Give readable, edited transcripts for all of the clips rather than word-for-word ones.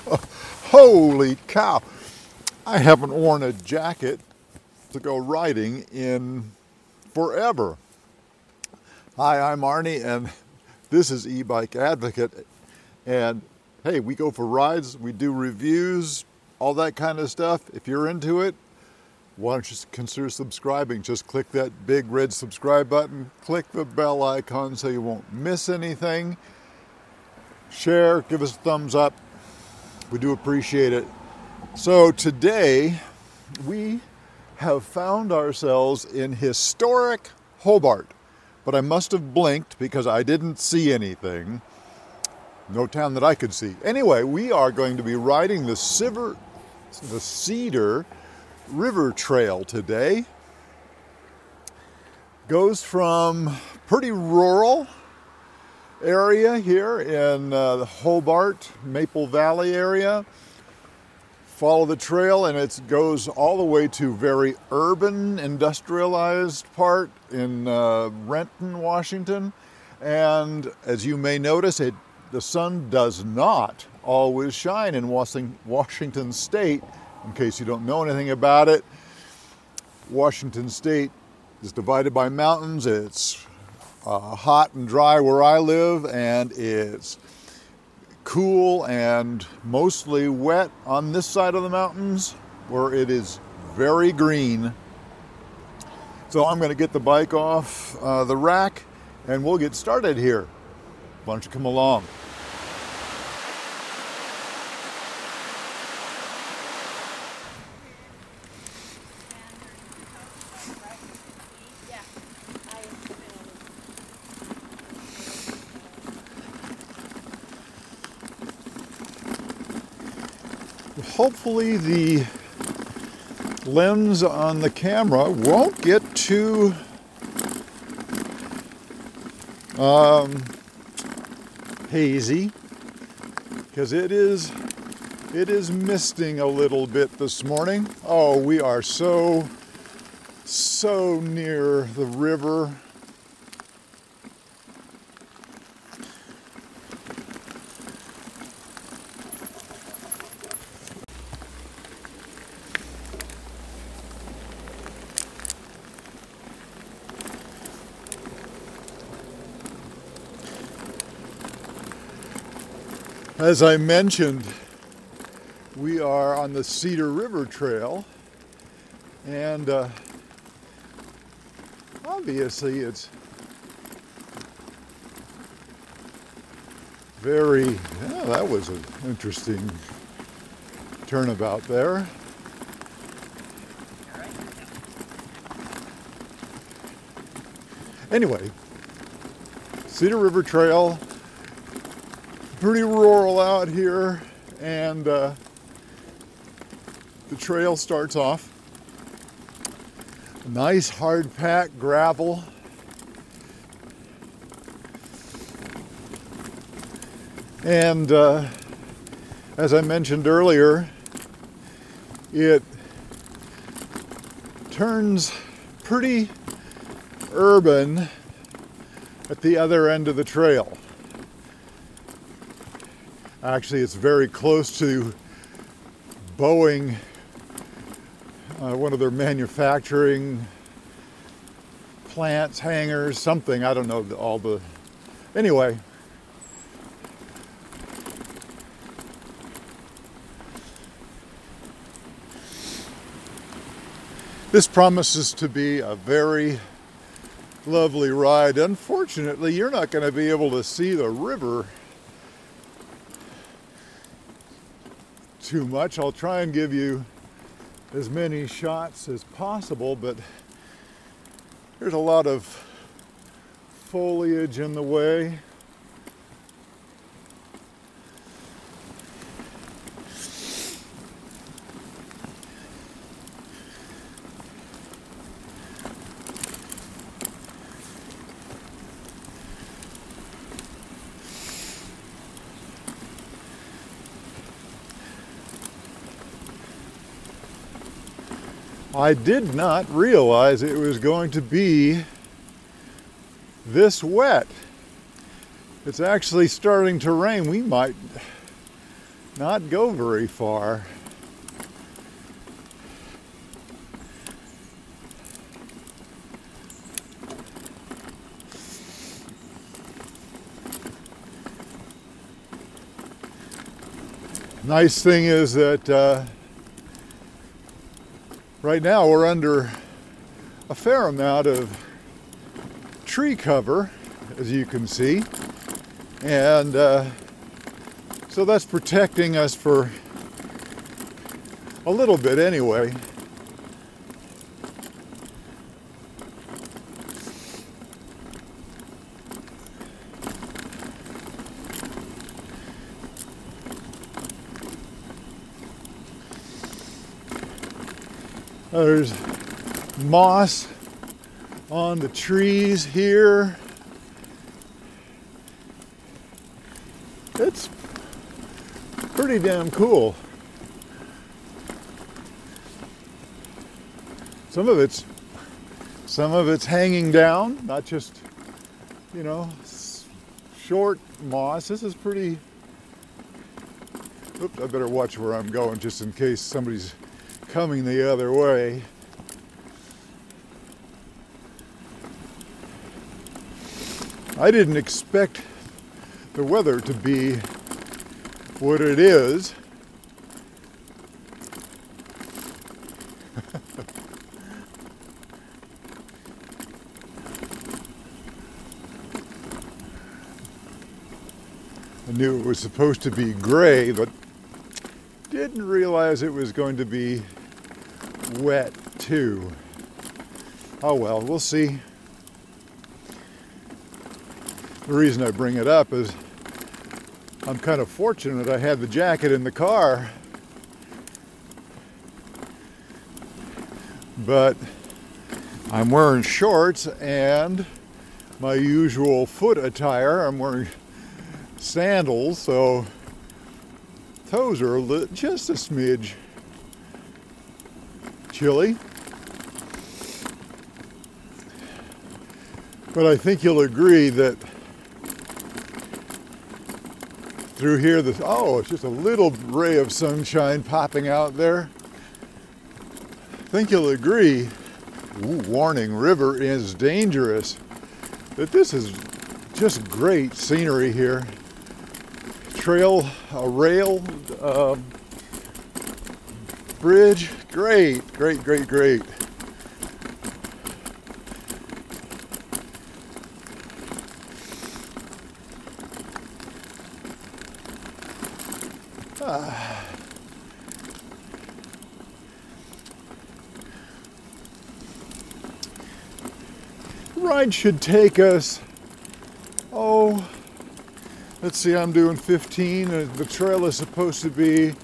Holy cow! I haven't worn a jacket to go riding in forever. Hi, I'm Arnie, and this is E-Bike Advocate. And hey, we go for rides, we do reviews, all that kind of stuff. If you're into it, why don't you consider subscribing? Just click that big red subscribe button, click the bell icon so you won't miss anything. Share, give us a thumbs up. We do appreciate it. So today we have found ourselves in historic Hobart, but I must have blinked because I didn't see anything. No town that I could see. Anyway, we are going to be riding the Cedar River Trail today. Goes from pretty rural area here in the Hobart, Maple Valley area. Follow the trail and it goes all the way to very urban, industrialized part in Renton, Washington. And as you may notice, the sun does not always shine in Washington State. In case you don't know anything about it, Washington State is divided by mountains. It's hot and dry where I live, and it's cool and mostly wet on this side of the mountains where it is very green. So I'm going to get the bike off the rack and we'll get started here. Why don't you come along? Hopefully the lens on the camera won't get too hazy, because it is misting a little bit this morning. Oh, we are so near the river. As I mentioned, we are on the Cedar River Trail, and obviously it's very, that was an interesting turnabout there. Anyway, Cedar River Trail, pretty rural out here, and the trail starts off nice hard packed gravel, and as I mentioned earlier, it turns pretty urban at the other end of the trail. Actually, it's very close to Boeing, one of their manufacturing plants, hangars, something. I don't know all the... Anyway. This promises to be a very lovely ride. Unfortunately, you're not going to be able to see the river too much. I'll try and give you as many shots as possible, but there's a lot of foliage in the way. I did not realize it was going to be this wet. It's actually starting to rain. We might not go very far. Nice thing is that right now we're under a fair amount of tree cover, as you can see, and so that's protecting us for a little bit anyway. There's moss on the trees here. It's pretty damn cool. Some of it's hanging down, not just, you know, short moss. This is pretty. Oops, I better watch where I'm going just in case somebody's coming the other way. I didn't expect the weather to be what it is. I knew it was supposed to be gray, but didn't realize it was going to be wet too. Oh well, we'll see. The reason I bring it up is I'm kind of fortunate I had the jacket in the car, but I'm wearing shorts and my usual foot attire. I'm wearing sandals, so toes are just a smidge chilly. But I think you'll agree that through here, it's just a little ray of sunshine popping out there. I think you'll agree, warning, river is dangerous, that this is just great scenery here. A rail bridge, great. Ride should take us, let's see, I'm doing 15, and the trail is supposed to be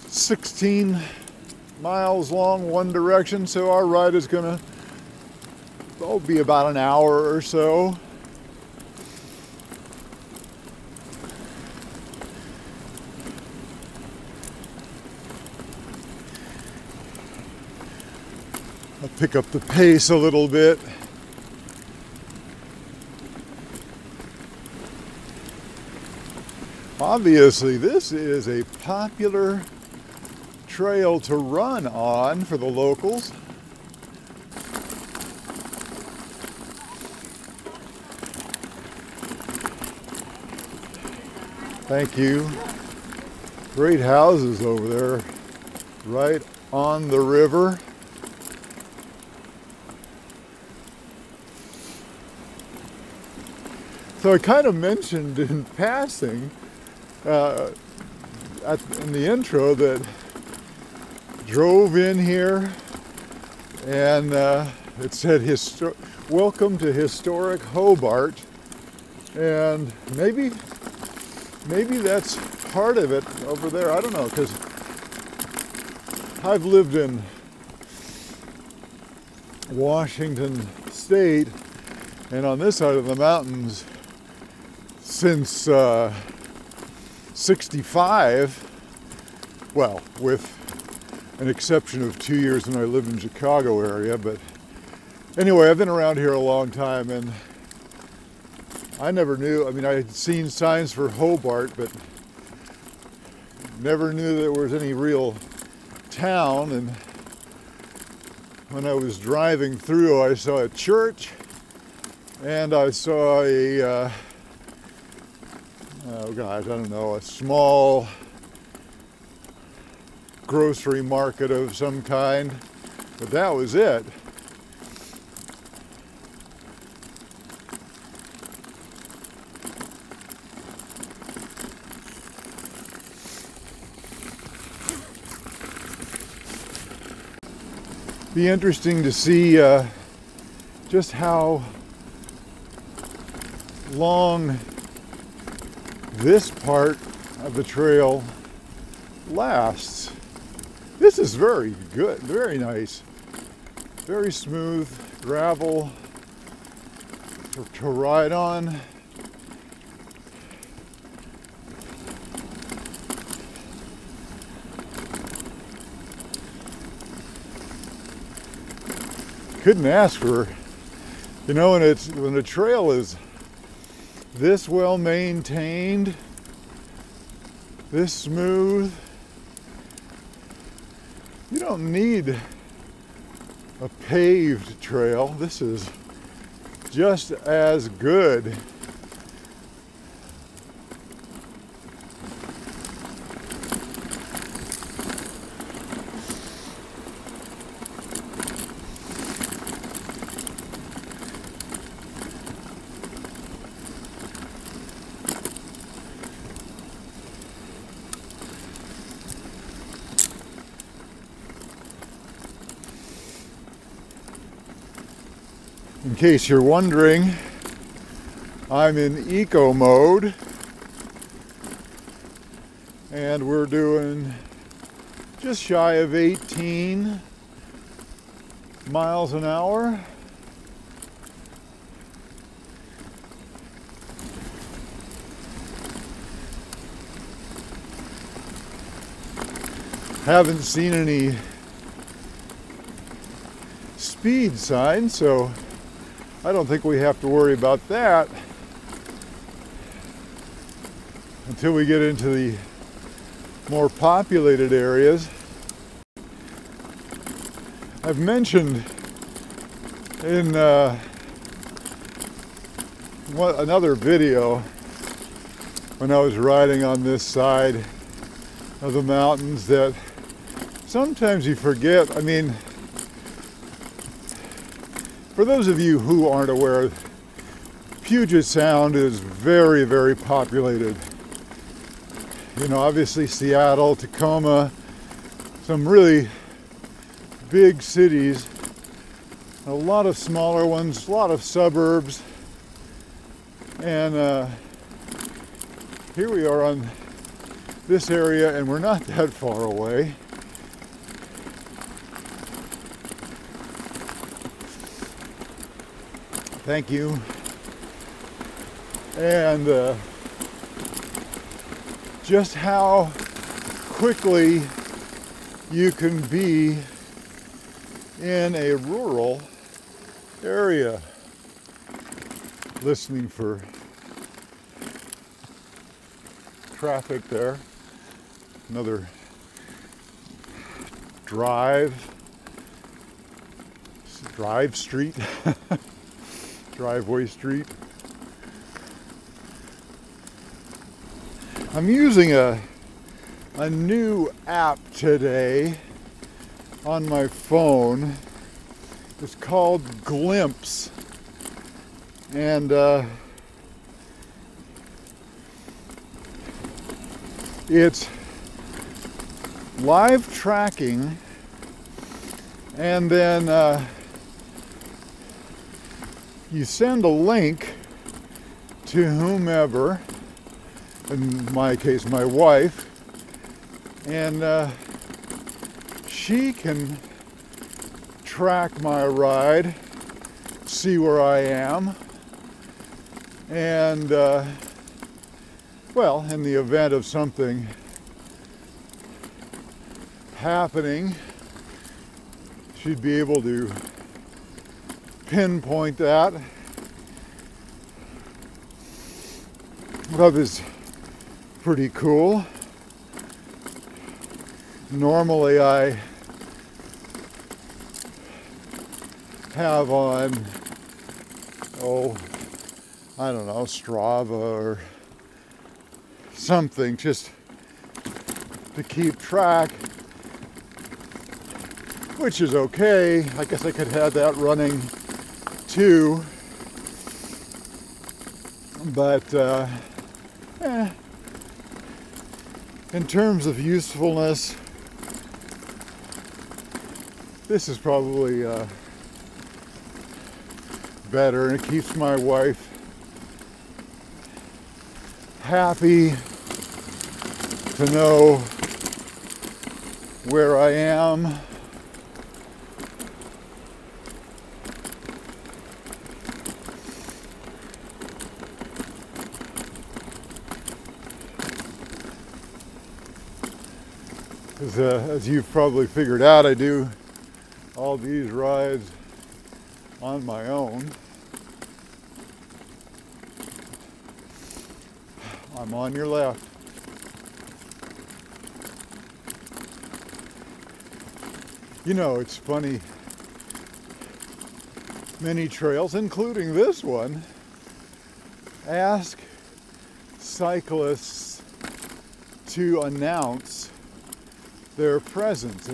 16 miles long one direction, so our ride is gonna be about an hour or so. I'll pick up the pace a little bit. Obviously, this is a popular trail to run on for the locals. Thank you. Great houses over there, right on the river. So I kind of mentioned in passing in the intro that drove in here and it said welcome to historic Hobart, and maybe that's part of it over there. I don't know, because I've lived in Washington State and on this side of the mountains since 65, well, with an exception of 2 years when I lived in Chicago area. But anyway, I've been around here a long time, and I never knew, I mean, I had seen signs for Hobart, but Never knew there was any real town, and when I was driving through, I saw a church and I saw a oh gosh, I don't know, a small grocery market of some kind, but that was it. Be interesting to see just how long this part of the trail lasts. This is very good, very nice, very smooth gravel to ride on. Couldn't ask for, you know, when the trail is this well maintained, this smooth, you don't need a paved trail. This is just as good. In case you're wondering, I'm in eco mode, and we're doing just shy of 18 miles an hour. Haven't seen any speed signs, so I don't think we have to worry about that until we get into the more populated areas. I've mentioned in another video when I was riding on this side of the mountains that sometimes you forget. I mean, for those of you who aren't aware, Puget Sound is very, very populated. You know, obviously Seattle, Tacoma, some really big cities, a lot of smaller ones, a lot of suburbs, and here we are on this area, and we're not that far away. Thank you. And just how quickly you can be in a rural area. Listening for traffic there. Another drive street. Driveway street. I'm using a new app today on my phone. It's called Glimpse, and it's live tracking, and then you send a link to whomever, in my case my wife, and she can track my ride, see where I am, and well, in the event of something happening, she'd be able to pinpoint that. That is pretty cool. Normally I have on, I don't know, Strava or something just to keep track, which is okay. I guess I could have that running too, but in terms of usefulness, this is probably better, and it keeps my wife happy to know where I am. As you've probably figured out, I do all these rides on my own. I'm on your left. You know, it's funny, many trails, including this one, ask cyclists to announce their presence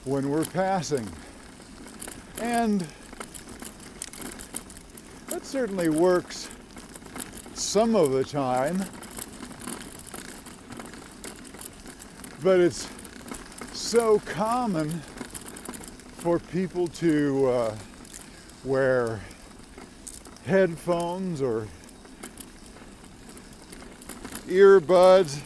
when we're passing. And that certainly works some of the time, but it's so common for people to wear headphones or earbuds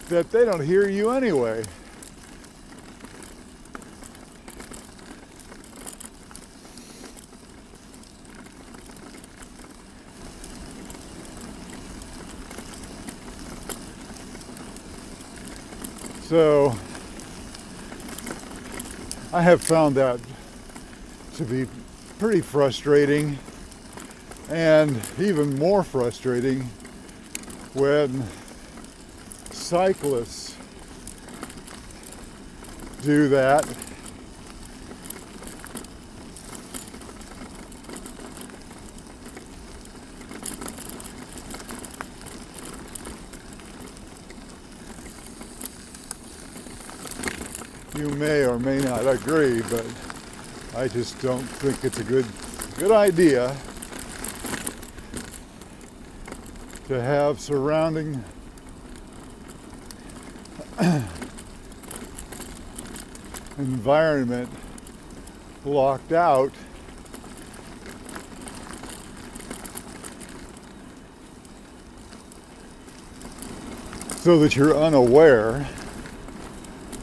that they don't hear you anyway. So I have found that to be pretty frustrating, and even more frustrating when cyclists do that. You may or may not agree, but I just don't think it's a good idea to have surrounding environment blocked out so that you're unaware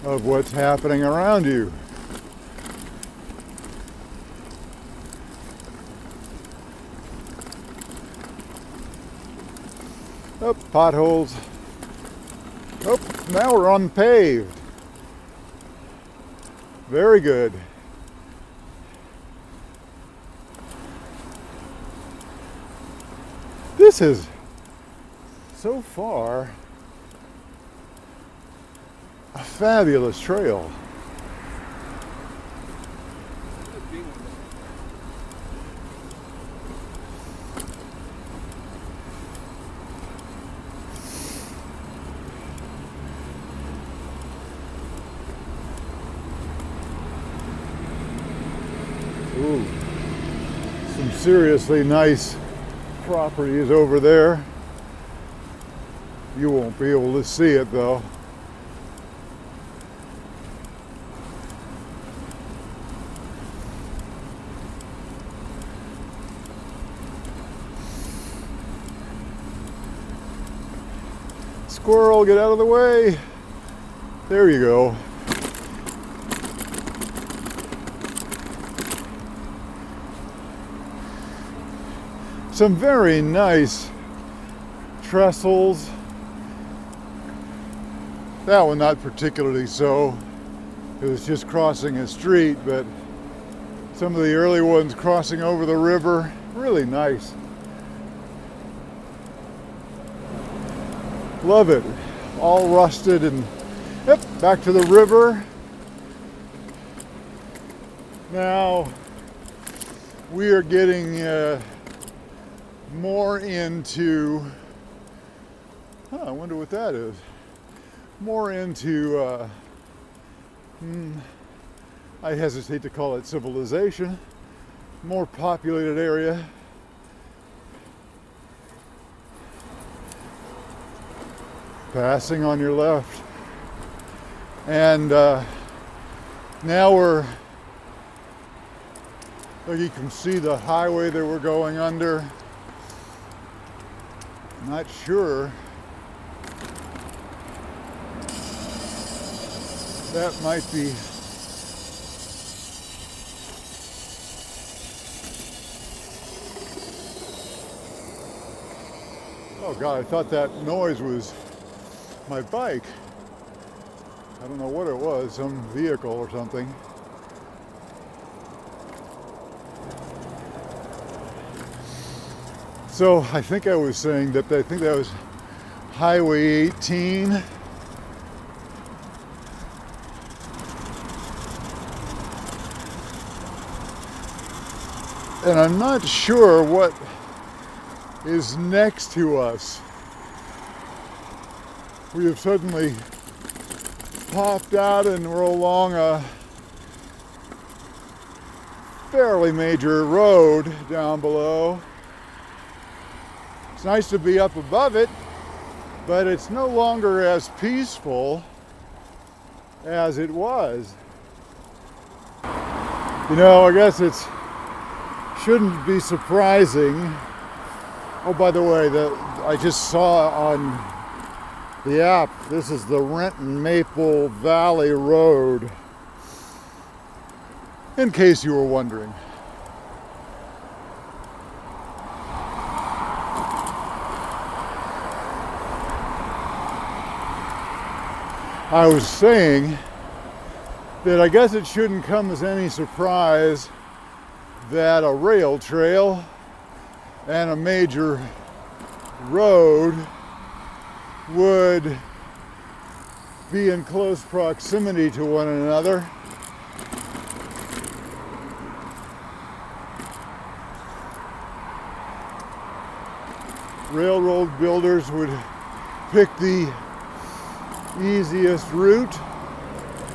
of what's happening around you. Oh, potholes. Oh, now we're on paved. Very good. This is so far a fabulous trail. Ooh, some seriously nice properties over there. You won't be able to see it though. Squirrel, get out of the way. There you go. Some very nice trestles. That one not particularly so. It was just crossing a street, but some of the early ones crossing over the river, really nice. Love it. All rusted and yep, back to the river. Now we are getting more into, I wonder what that is. More into, I hesitate to call it civilization, more populated area. Passing on your left. And now we're, like you can see the highway that we're going under. Not sure. That might be. Oh God, I thought that noise was my bike. I don't know what it was, some vehicle or something. So I think I was saying that I think that was Highway 18. And I'm not sure what is next to us. We have suddenly popped out and we're along a fairly major road down below. It's nice to be up above it, but it's no longer as peaceful as it was. You know, I guess it shouldn't be surprising. Oh, by the way, I just saw on the app, this is the Renton Maple Valley Road, in case you were wondering. I was saying that I guess it shouldn't come as any surprise that a rail trail and a major road would be in close proximity to one another. Railroad builders would pick the easiest route,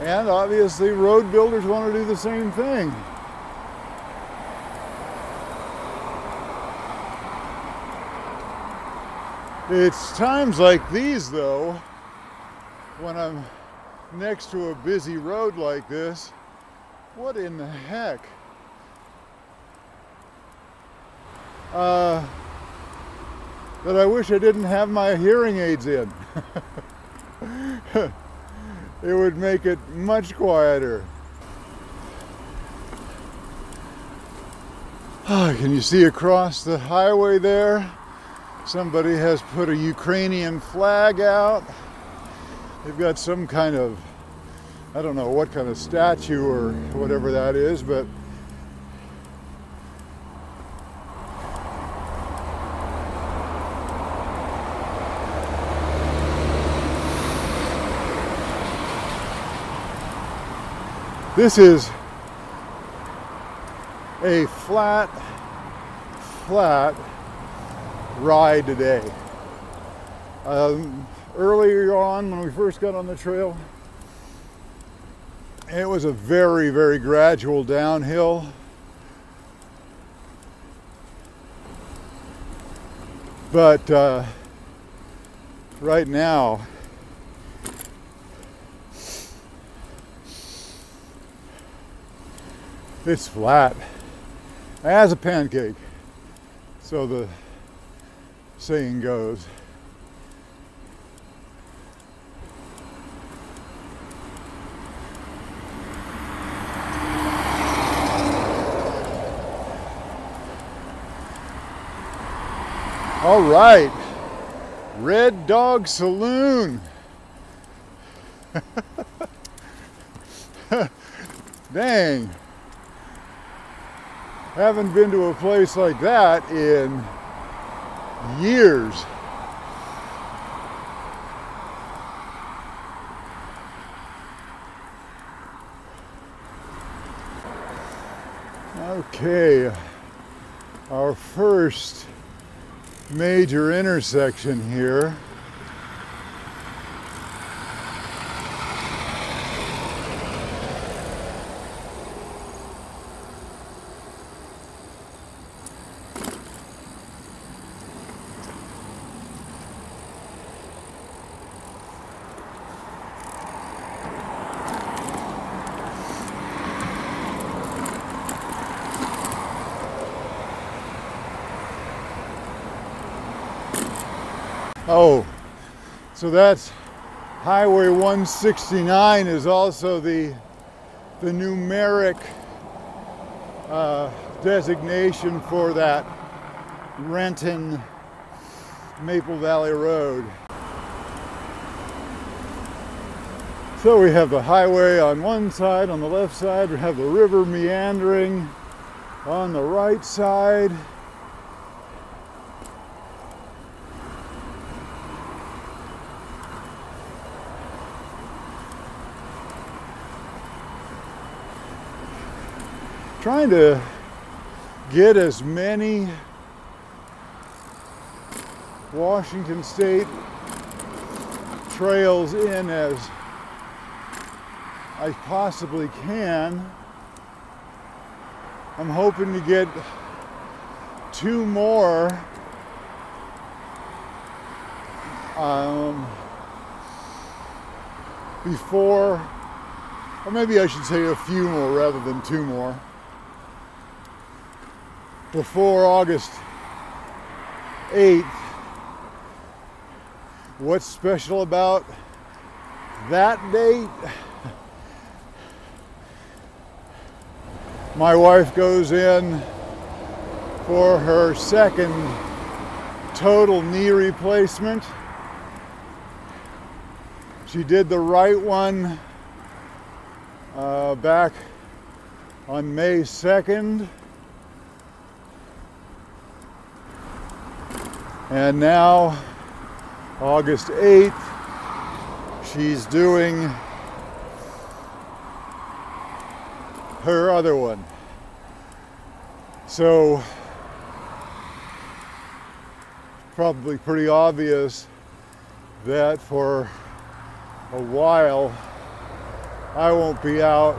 and obviously road builders want to do the same thing. It's times like these, though, when I'm next to a busy road like this, what in the heck? That I wish I didn't have my hearing aids in. It would make it much quieter. Can you see across the highway there? Somebody has put a Ukrainian flag out. They've got some kind of, I don't know what kind of statue or whatever that is, but this is a flat ride today. Earlier on, when we first got on the trail, it was a very, very gradual downhill. But right now, it's flat as a pancake, so the saying goes. All right, Red Dog Saloon. Dang. Haven't been to a place like that in years. Okay, our first major intersection here. Oh, so that's Highway 169 is also the numeric designation for that Renton Maple Valley Road. So we have the highway on one side, on the left side we have the river meandering on the right side. Trying to get as many Washington State trails in as I possibly can. I'm hoping to get 2 more before, or maybe I should say a few more rather than 2 more. Before August 8th. What's special about that date? My wife goes in for her second total knee replacement. She did the right one back on May 2nd. And now, August 8th, she's doing her other one. So, probably pretty obvious that for a while, I won't be out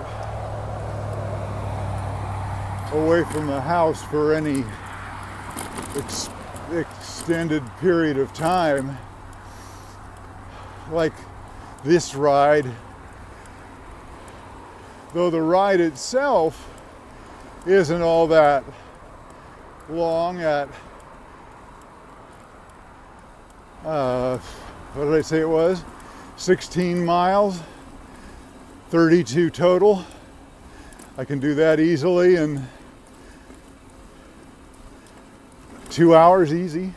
away from the house for any extended period of time, like this ride, though the ride itself isn't all that long at what did I say it was? 16 miles, 32 total. I can do that easily in 2 hours easy.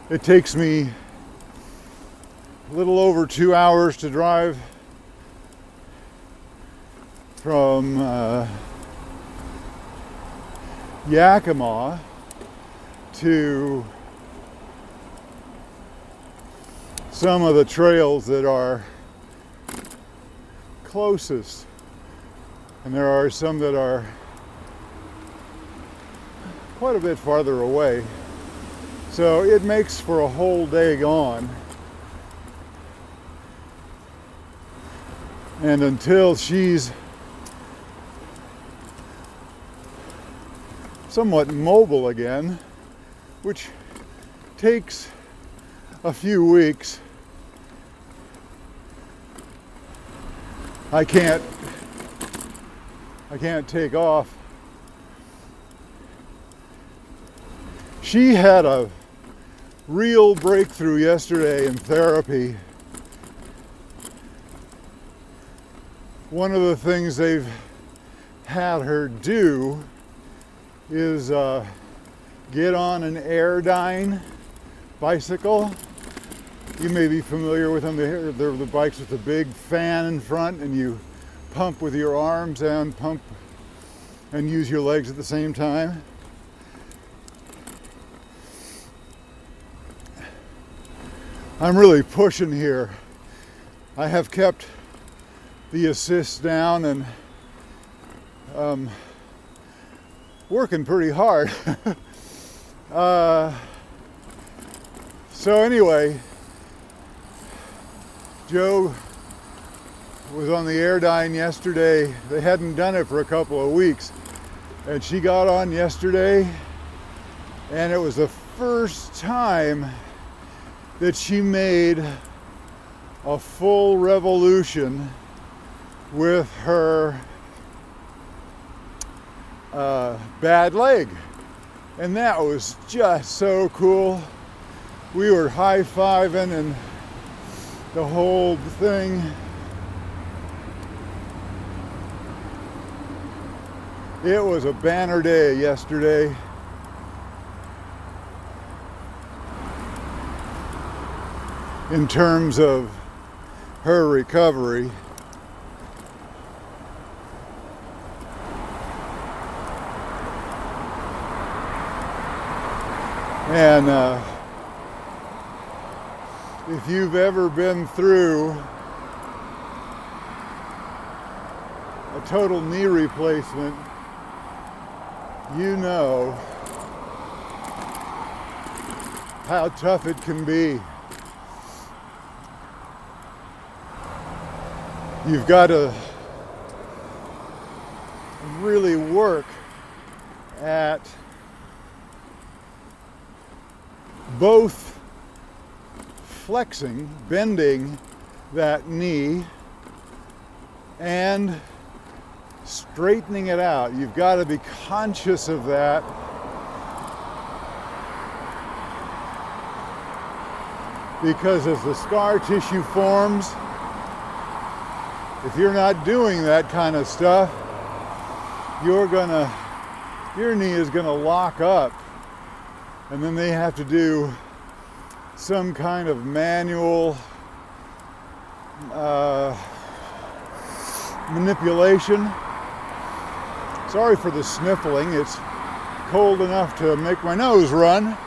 It takes me a little over 2 hours to drive from Yakima to some of the trails that are closest, and there are some that are quite a bit farther away. So it makes for a whole day gone. And until she's somewhat mobile again, which takes a few weeks, I can't take off. She had a real breakthrough yesterday in therapy. One of the things they've had her do is get on an Airdyne bicycle. You may be familiar with them. They're the bikes with the big fan in front, and you pump with your arms and pump and use your legs at the same time. I'm really pushing here. I have kept the assist down and working pretty hard. So anyway, Joe was on the Airdyne yesterday. They hadn't done it for a couple of weeks, and she got on yesterday, and it was the first time that she made a full revolution with her bad leg, and that was just so cool. We were high-fiving and the whole thing. It was a banner day yesterday. In terms of her recovery. And if you've ever been through a total knee replacement, you know how tough it can be. You've got to really work at both flexing, bending that knee, and straightening it out. You've got to be conscious of that. Because as the scar tissue forms, if you're not doing that kind of stuff, your knee is gonna lock up, and then they have to do some kind of manual manipulation. Sorry for the sniffling. It's cold enough to make my nose run.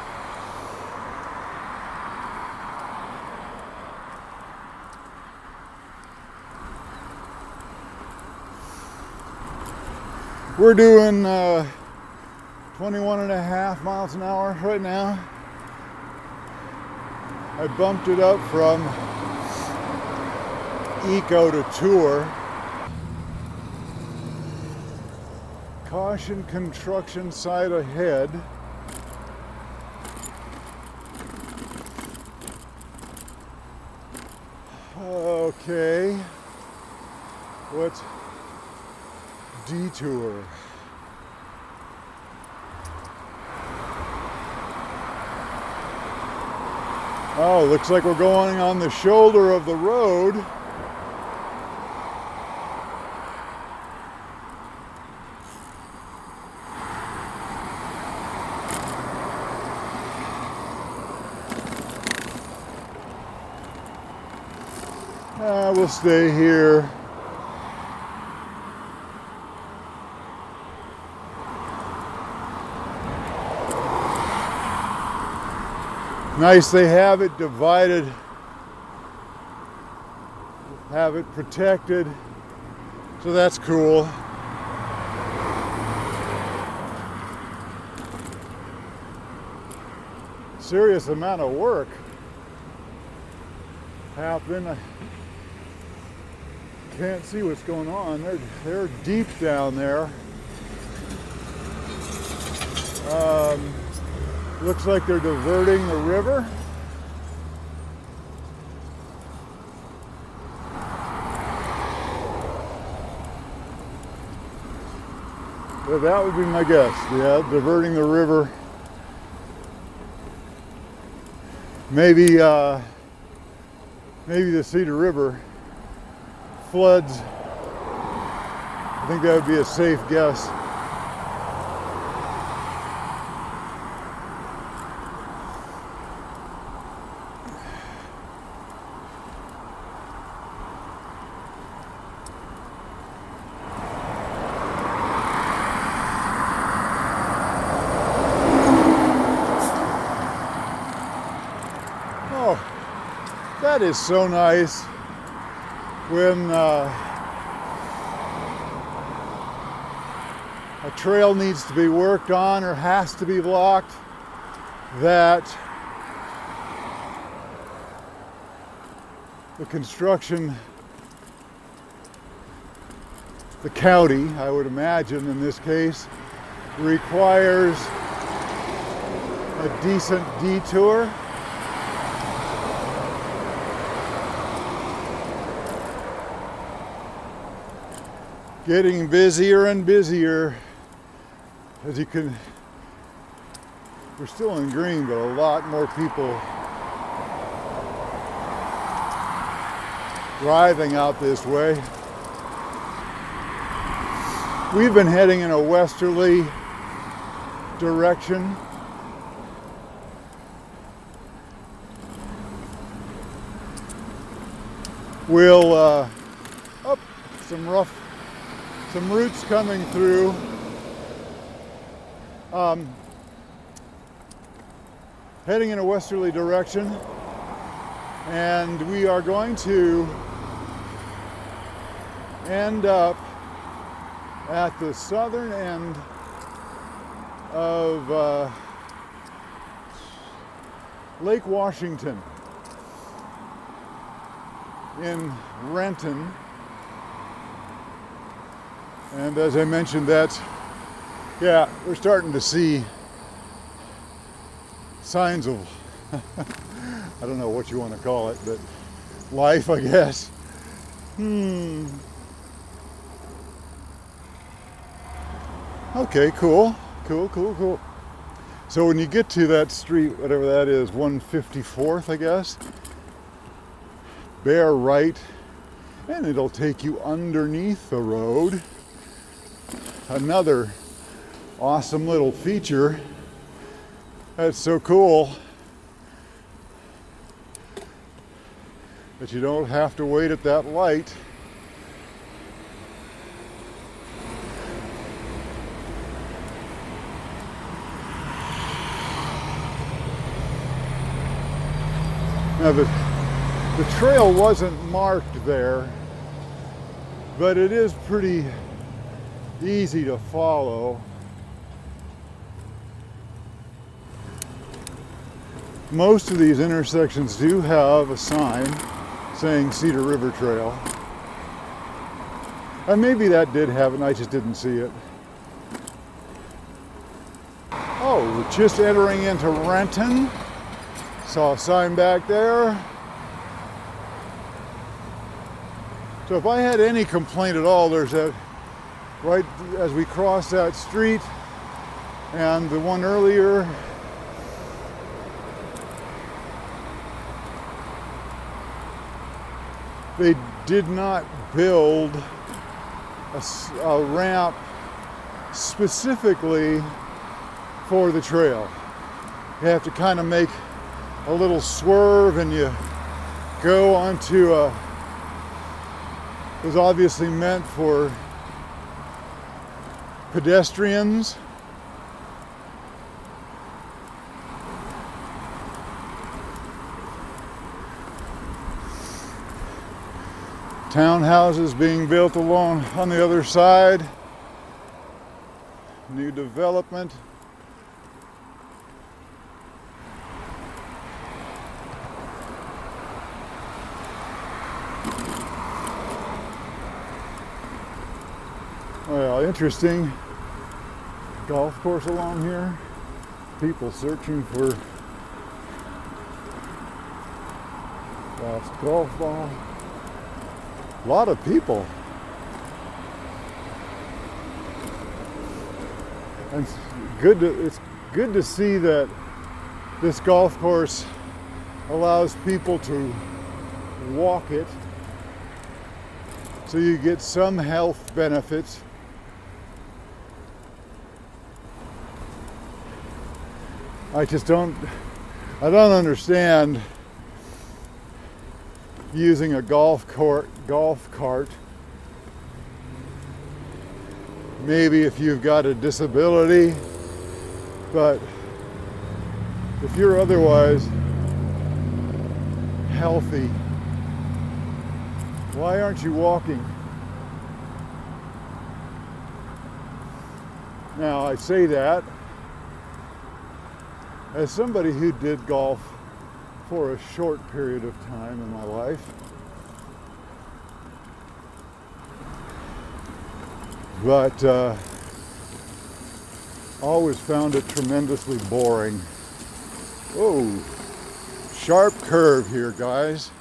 We're doing 21.5 miles an hour right now. I bumped it up from Eco to Tour. Caution, construction site ahead. Okay, what's detour? Oh, looks like we're going on the shoulder of the road. We'll stay here. Nice, they have it divided, have it protected, so that's cool. Serious amount of work happened. I can't see what's going on. They're deep down there. Looks like they're diverting the river. So that would be my guess. Yeah, diverting the river. Maybe the Cedar River floods. I think that would be a safe guess. That is so nice when trail needs to be worked on or has to be blocked, that the construction, the county, I would imagine in this case, requires a decent detour. Getting busier and busier, as you can, we're still in green, but a lot more people driving out this way. We've been heading in a westerly direction. We'll, some roots coming through. Heading in a westerly direction, and we are going to end up at the southern end of Lake Washington in Renton. And as I mentioned, yeah, we're starting to see signs of, I don't know what you want to call it, but life, I guess. Okay, cool. So when you get to that street, whatever that is, 154th, I guess, bear right, and it'll take you underneath the road. Another awesome little feature. That's so cool that you don't have to wait at that light. Now the trail wasn't marked there, but it is pretty easy to follow. Most of these intersections do have a sign saying Cedar River Trail. And maybe that did have it and I just didn't see it. Oh, we're just entering into Renton. Saw a sign back there. So if I had any complaint at all, there's that right as we cross that street and the one earlier. They did not build a ramp specifically for the trail. You have to kind of make a little swerve and you go onto it was obviously meant for pedestrians. Townhouses being built along on the other side. New development. Well, interesting golf course along here. People searching for lost golf ball. A lot of people. And it's good to see that this golf course allows people to walk it, so you get some health benefits. I don't understand using a golf cart. Maybe if you've got a disability, but if you're otherwise healthy, why aren't you walking? Now, I say that as somebody who did golf for a short period of time in my life. But always found it tremendously boring. Oh, sharp curve here, guys.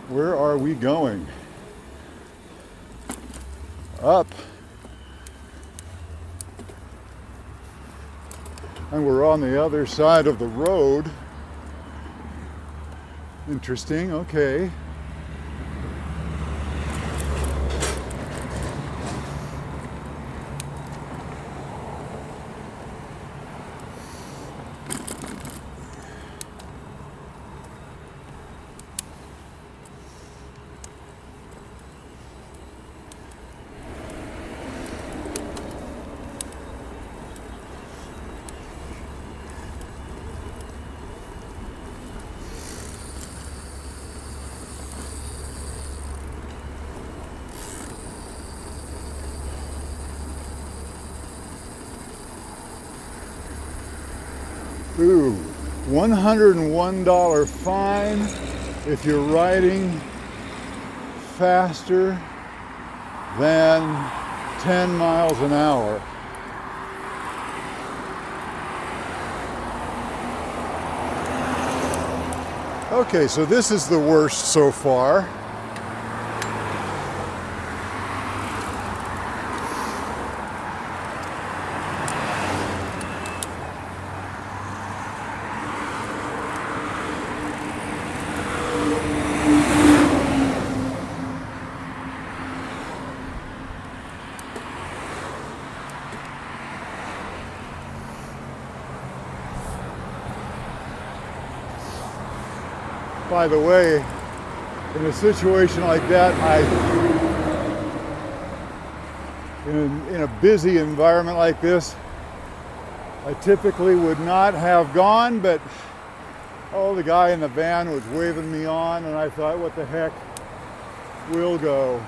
Where are we going? Up. And we're on the other side of the road. Interesting, okay. Ooh, $101 fine if you're riding faster than 10 miles an hour. Okay, so this is the worst so far. By the way, in a situation like that, in a busy environment like this, I typically would not have gone, but oh, the guy in the van was waving me on, and I thought, what the heck, we'll go.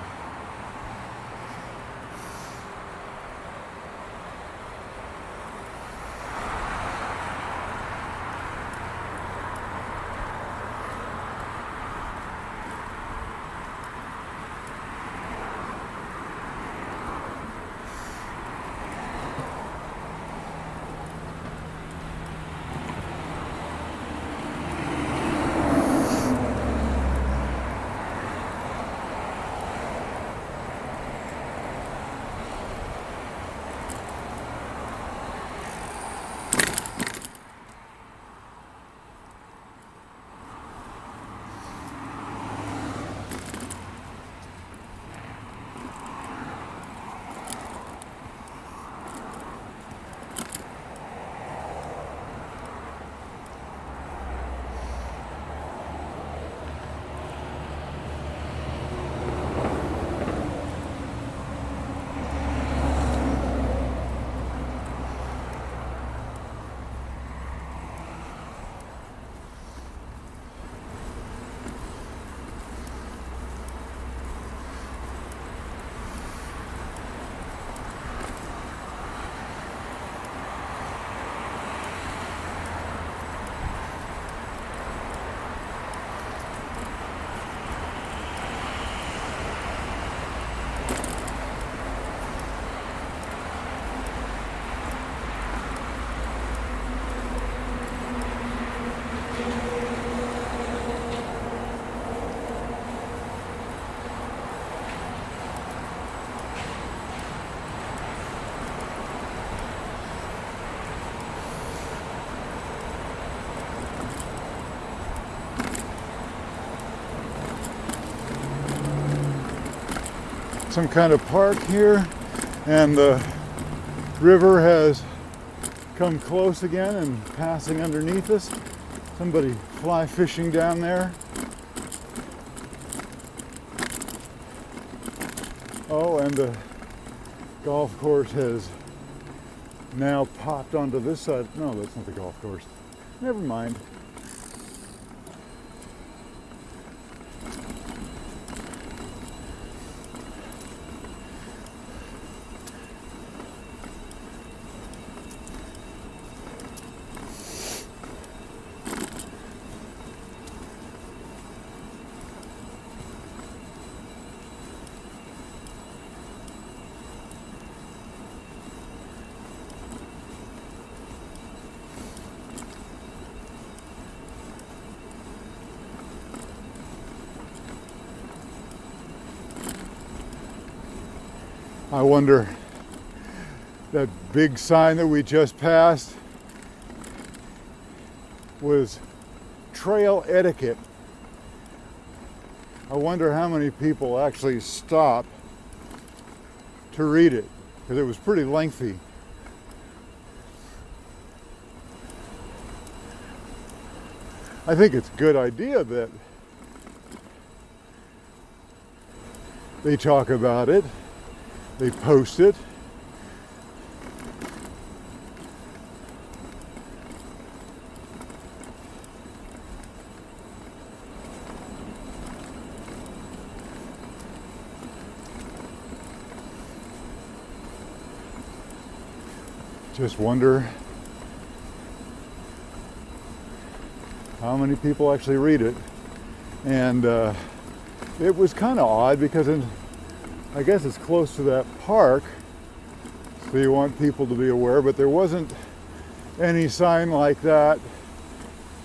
Some kind of park here, and the river has come close again and passing underneath us. Somebody fly fishing down there. Oh, and the golf course has now popped onto this side. No, that's not the golf course. Never mind. I wonder, that big sign that we just passed was trail etiquette. I wonder how many people actually stop to read it, because it was pretty lengthy. I think it's a good idea that they talk about it, they post it. Just wonder how many people actually read it. And it was kind of odd because I guess it's close to that park, so you want people to be aware, but there wasn't any sign like that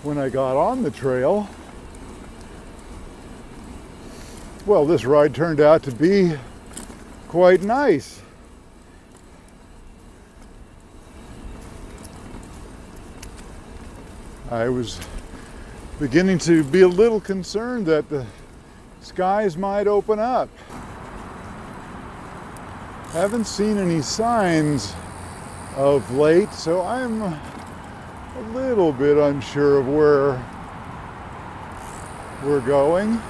when I got on the trail. Well, this ride turned out to be quite nice. I was beginning to be a little concerned that the skies might open up. Haven't seen any signs of late, so I'm a little bit unsure of where we're going.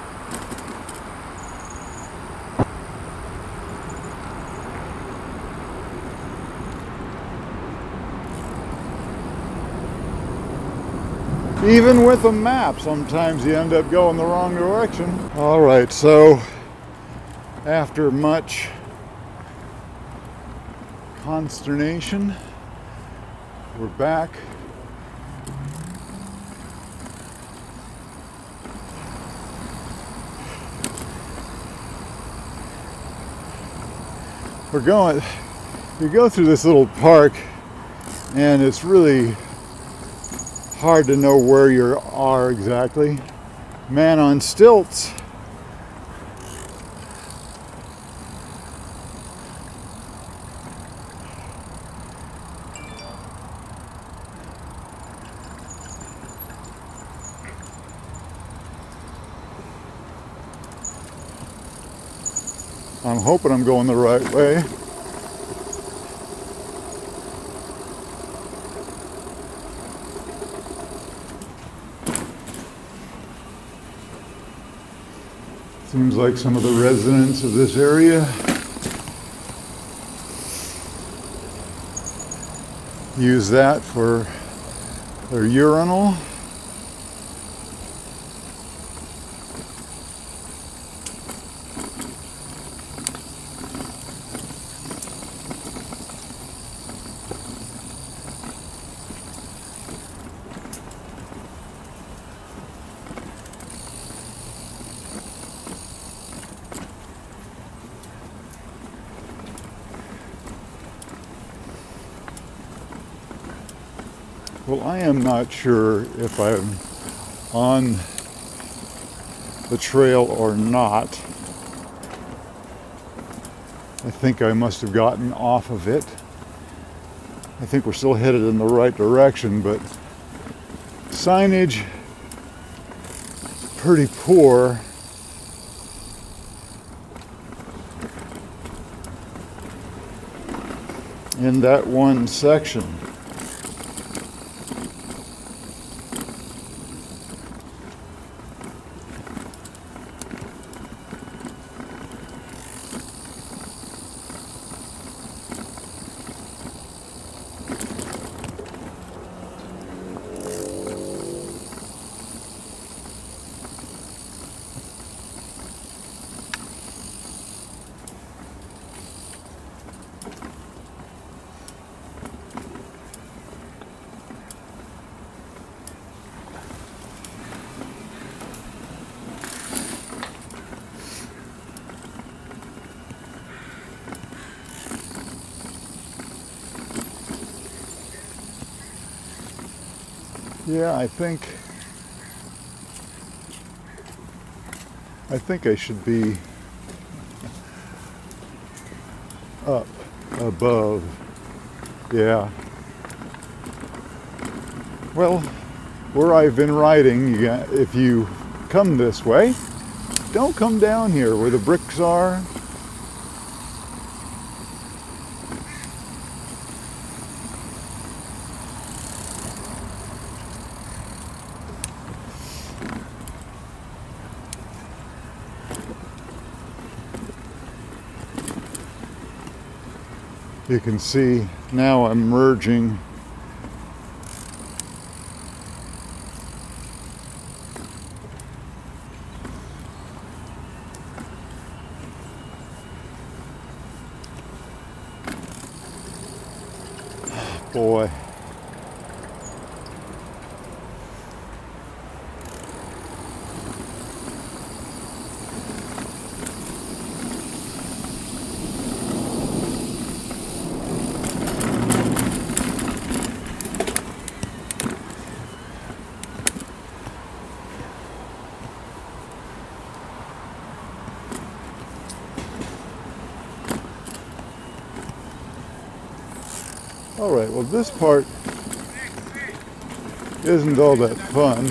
Even with a map, sometimes you end up going the wrong direction. All right, so after much consternation, we're back. You go through this little park, and it's really hard to know where you are exactly. Man on stilts. I'm hoping I'm going the right way. Seems like some of the residents of this area use that for their urinal. Well, I am not sure if I'm on the trail or not. I think I must have gotten off of it. I think we're still headed in the right direction, but signage pretty poor. In that one section. Yeah, I think I should be up above. Yeah. Well, where I've been riding, if you come this way, don't come down here where the bricks are. You can see now I'm merging. Boy. All right, well, this part isn't all that fun.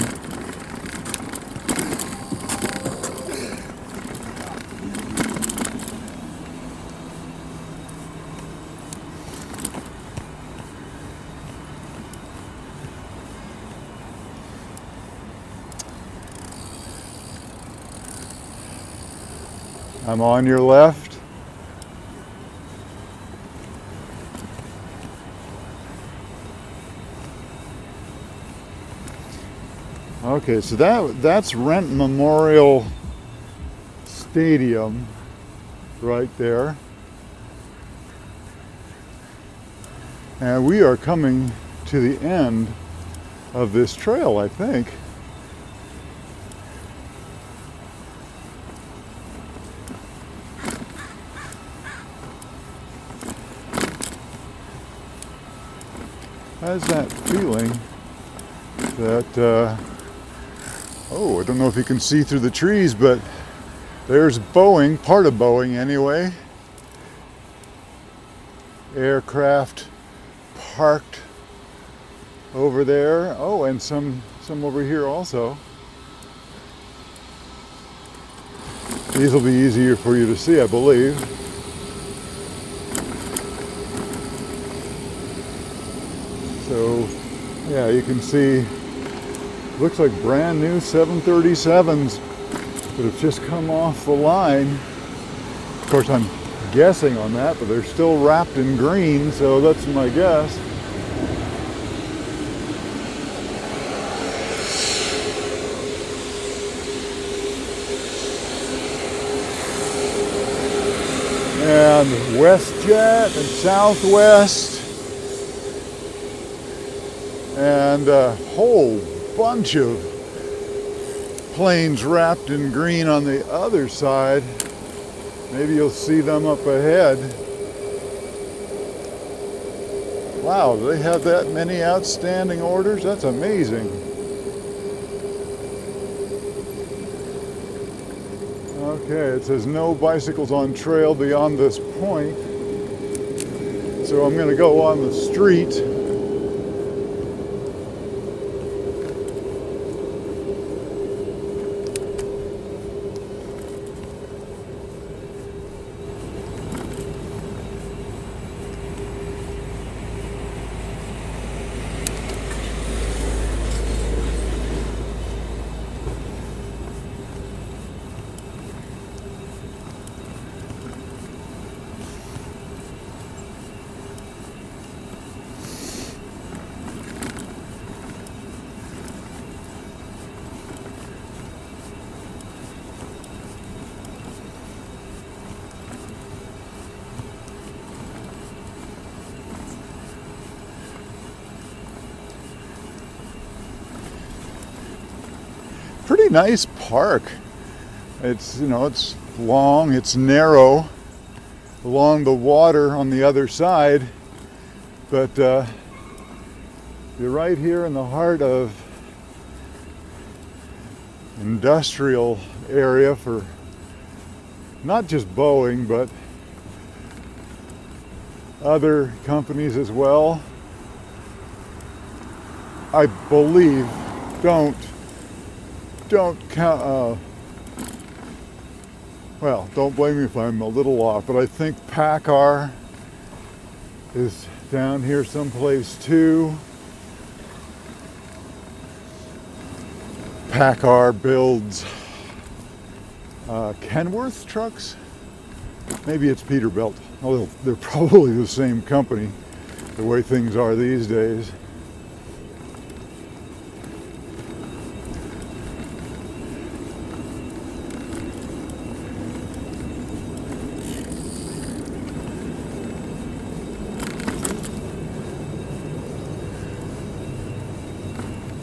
I'm on your left. Okay, so that's Renton Memorial Stadium right there. And we are coming to the end of this trail, I think. Has that feeling that oh, I don't know if you can see through the trees, but there's Boeing, part of Boeing anyway. Aircraft parked over there. Oh, and some over here also. These will be easier for you to see, I believe. So, yeah, you can see, looks like brand new 737s that have just come off the line. Of course, I'm guessing on that, but they're still wrapped in green, so that's my guess. And WestJet and Southwest. And a whole bunch of planes wrapped in green on the other side. Maybe you'll see them up ahead. Wow, do they have that many outstanding orders? That's amazing. Okay, it says no bicycles on trail beyond this point. So I'm going to go on the street. Pretty nice park. It's, it's long, it's narrow along the water on the other side, but you're right here in the heart of industrial area for not just Boeing, but other companies as well. I believe, don't count, well, don't blame me if I'm a little off, but I think PACCAR is down here someplace too. PACCAR builds Kenworth trucks. Maybe it's Peterbilt. Although they're probably the same company, the way things are these days.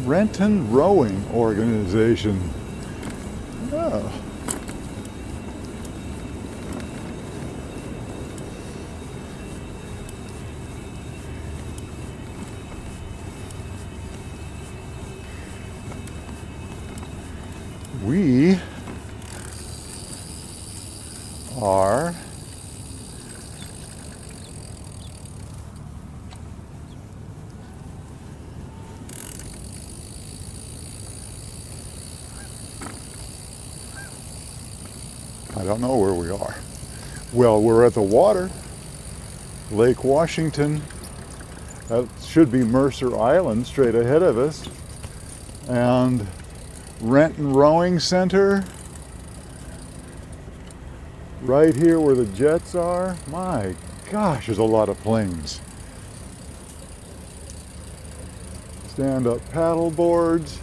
Renton Rowing Organization. Oh. We are I don't know where we are. Well, we're at the water, Lake Washington. That should be Mercer Island straight ahead of us. And Renton Rowing Center, right here where the jets are. My gosh, there's a lot of planes. Stand-up paddle boards.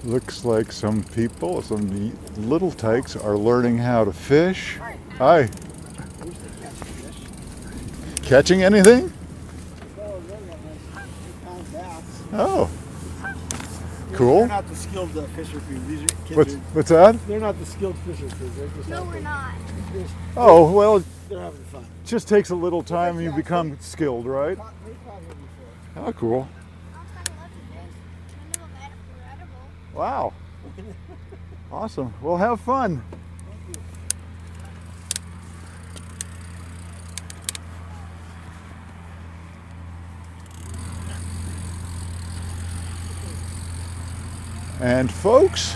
Looks like some people, some little tykes are learning how to fish. Hi. Catching anything? Oh. Cool. They're not the skilled fisher crews. These are kids. What's that? They're not the skilled fisher crews. They're just No, we're not. Oh, well, They're having fun. it just takes a little time and you become skilled, right? They caught here before. Oh, cool. Wow. Awesome. Well, have fun. And folks,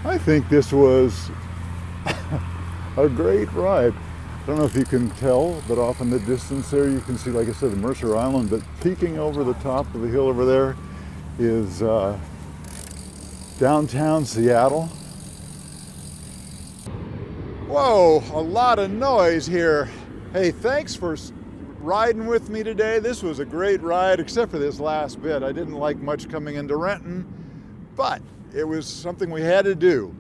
I think this was a great ride. I don't know if you can tell, but off in the distance there you can see, like I said, the Mercer Island, but peeking over the top of the hill over there is downtown Seattle. Whoa, a lot of noise here. Hey, thanks for riding with me today. This was a great ride, except for this last bit. I didn't like much coming into Renton, but it was something we had to do.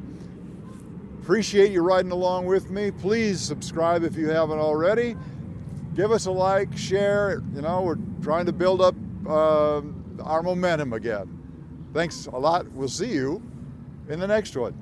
Appreciate you riding along with me. Please subscribe if you haven't already. Give us a like, share. You know, we're trying to build up our momentum again. Thanks a lot. We'll see you in the next one.